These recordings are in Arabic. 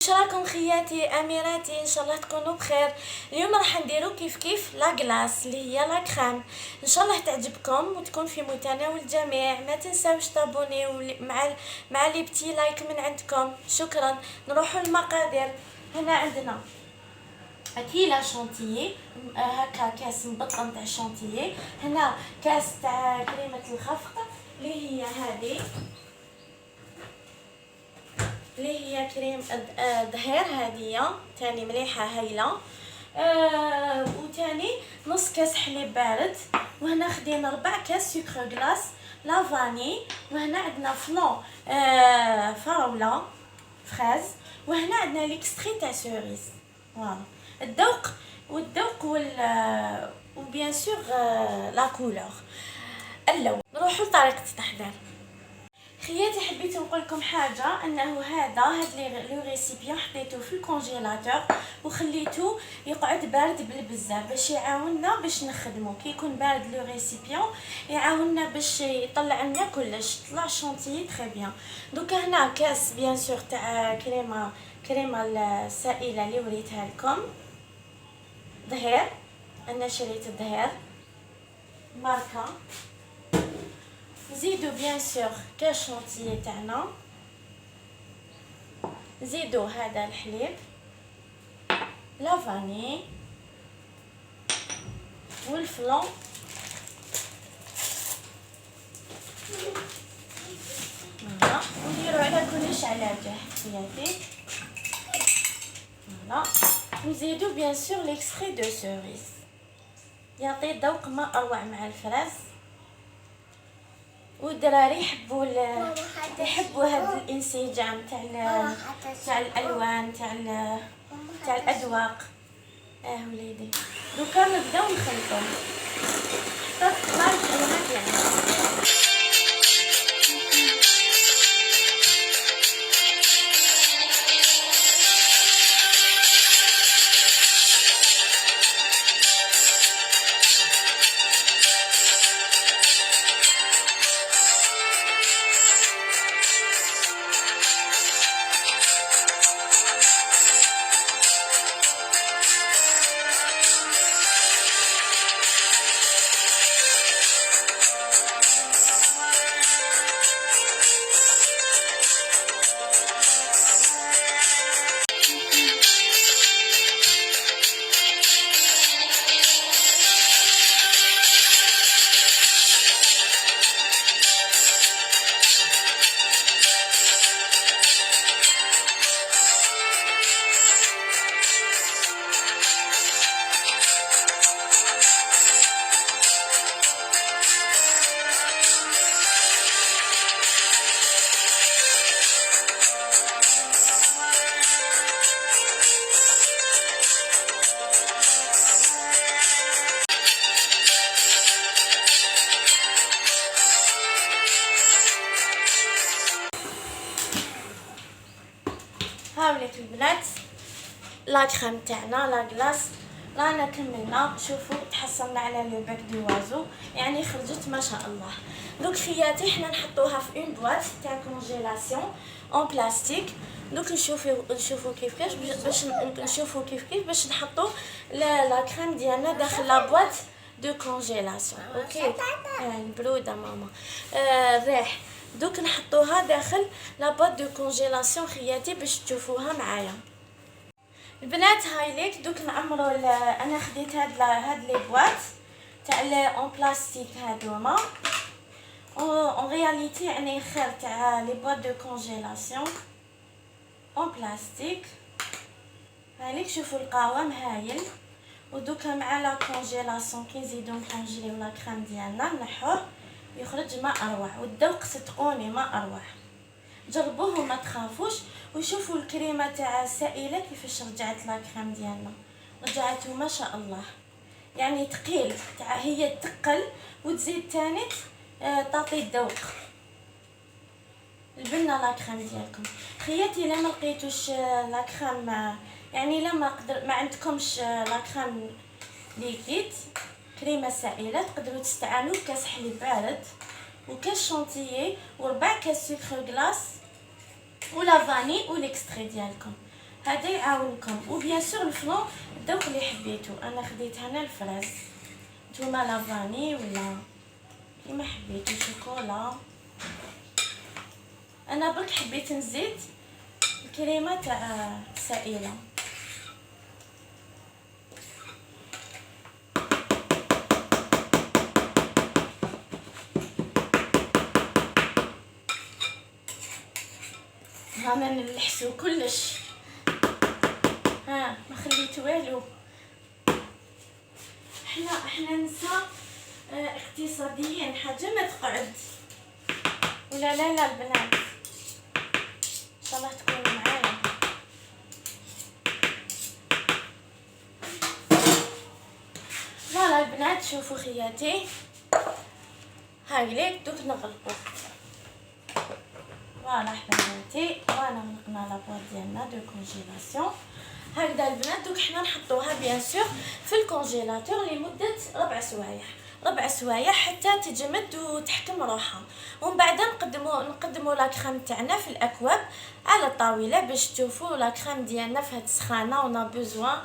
واش راكم خياتي اميراتي؟ ان شاء الله تكونوا بخير. اليوم راح نديرو كيف لا كلاص اللي هي لا كريم. ان شاء الله تعجبكم وتكون في متناول الجميع. ما تنساوش تابونيو مع لي بتي لايك من عندكم. شكرا. نروحوا للمقادير. هنا عندنا كيلا شونتيي، هكا كاس مبطن تاع شونتيي. هنا كاس تاع كريمه الخفق اللي هي هذه، اللي هي كريم دهير هادية تاني مليحة هايلة. وتاني نص كاس حليب بارد. وهنا خدينا 4 كاس سكر غلاس لافاني. وهنا عندنا فلون فراولة فريز. وهنا عندنا ليكستري تاع سوريس. فوالا الذوق وبيان سور لا كولور. اللون. نروحوا لطريقة التحضير. خياتي حبيت نقول لكم حاجه، انه هاد لي ريسيبيون حطيته في الكونجيلاتور وخليته يقعد بارد بالبزاف باش يعاوننا باش نخدمه. كي يكون بارد لو ريسيبيون يعاوننا باش يطلع لنا كلش، طلع شونتيي تري بيان. دوكا هنا كاس بيان سور تاع كريمه السائله اللي وريتها لكم ظهير. انا شريت الظهير ماركه. نزيدو بيان سور كاس شونتيي تاعنا، نزيدو هذا الحليب لافاني والفلون. فوالا ونديرو على كلش على جهه خياتي. فوالا نزيدو بيان سور ليكستري دو سوريس، يعطي ذوق ما اروع مع الفراز. والدراري يحبوا هذا الانسجام تاع الالوان تاع الاذواق. وليدي دوكا نبداو نخلطو. حطيت ماء الكريمات يعني. ها ولات البنات لا كريم تاعنا لا كلاص رانا كملنا. شوفوا تحصلنا على لو باك دو وازو، يعني خرجت ما شاء الله. دوك خياتي حنا نحطوها في اون بواط تاع كونجيلاسيون اون بلاستيك. دوك نشوفوا كيفاش باش نشوفوا كيف باش نحطوا لا كريم ديالنا داخل لا بواط دو كونجيلاسيون. اوكي البروده ماما الريح. دوك نحطوها داخل لا بواط دو كونجيلاسيون خياتي باش تشوفوها معايا البنات. هاي ليك دوك نعمرو انا خديت هاد لي بواط تاع اون بلاستيك هادوما. اون رياليتي يعني خير تاع لي بواط دو كونجيلاسيون اون بلاستيك. هاي ليك شوفوا القوام هايل. ودوكا مع لا كونجيلاسيون كي نزيدو نكونجيليو لا كريم ديالنا نحوه يخرج ما اروع. والذوق صدقوني ما اروع. جربوه وما تخافوش. وشوفوا الكريمه تاع السائله كيفاش رجعت لا كريم ديالنا، رجعته ما شاء الله. يعني ثقيل تاع هي تقل وتزيد تاني تعطي الذوق. البنه لا كريم ديالكم خياتي. لا ما لقيتوش لا كريم يعني لا ما عندكمش لا كريم ليكيد كريمه سائله تقدروا تستعانوا بكاس حليب بارد وكاس شونتيي و4 كاس سكر غلاس ولا فاني وليكستري ديالكم. هذا يعاونكم. وبيان سور الفرون الذوق اللي حبيتو، انا خديت هنا الفراز، نتوما لافاني ولا كيما حبيتو، شوكولا. انا برك حبيت نزيد الكريمه تاع سائله. هانا نلحسو كلش، ها ما خليت والو. احنا نساء اقتصاديين، حاجه ما تقعد. ولا لا البنات ان شاء الله تكونوا معايا. فوالا البنات شوفوا خياتي، هاي ليك دوك نغلقو. فوالا حبيباتي، وانا غلقنا لابواط ديالنا دو كونجيلاسيون. هكذا البنات دوك حنا نحطوها بيان سور في الكونجيلاتور لمده 4 سوايع، 4 سوايع حتى تجمد وتحكم روحها. ومن بعد نقدموا لا كريم تاعنا في الاكواب على الطاوله باش تشوفوا لا كريم ديالنا في هاد السخانه ونا بوزوان.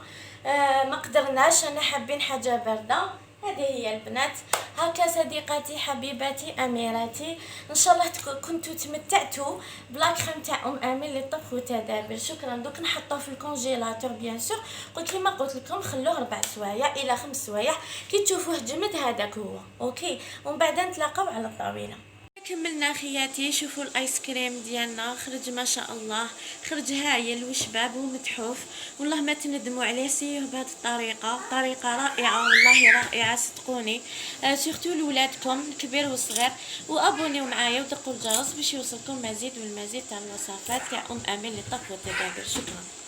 ما قدرناش، انا حابين حاجه بارده. هذه هي البنات. هكا صديقاتي حبيباتي اميراتي، ان شاء الله كنتوا تمتعتوا بلا كريم تاع امين للطبخ والتدابير. شكرا. دوك نحطوه في الكونجيلاتور بيان سور، كيما قلت لكم خلوه 4 سوايع الى 5 سوايع. كي تشوفوه جمد هذاك هو اوكي. ومن بعد نتلاقاو على الطاوله. كملنا خياتي، شوفوا الايس كريم ديالنا خرج ما شاء الله، خرج هايل وشباب ومتحوف. والله ما تندموا عليه، سيوه بهذه الطريقه، طريقه رائعه والله رائعه صدقوني. سورتو لولادكم الكبير والصغير. وابونيو معايا ودقوا الجرس باش يوصلكم مزيد والمزيد تاع الوصفات تاع امين للطبخ والتدابير. شكرا.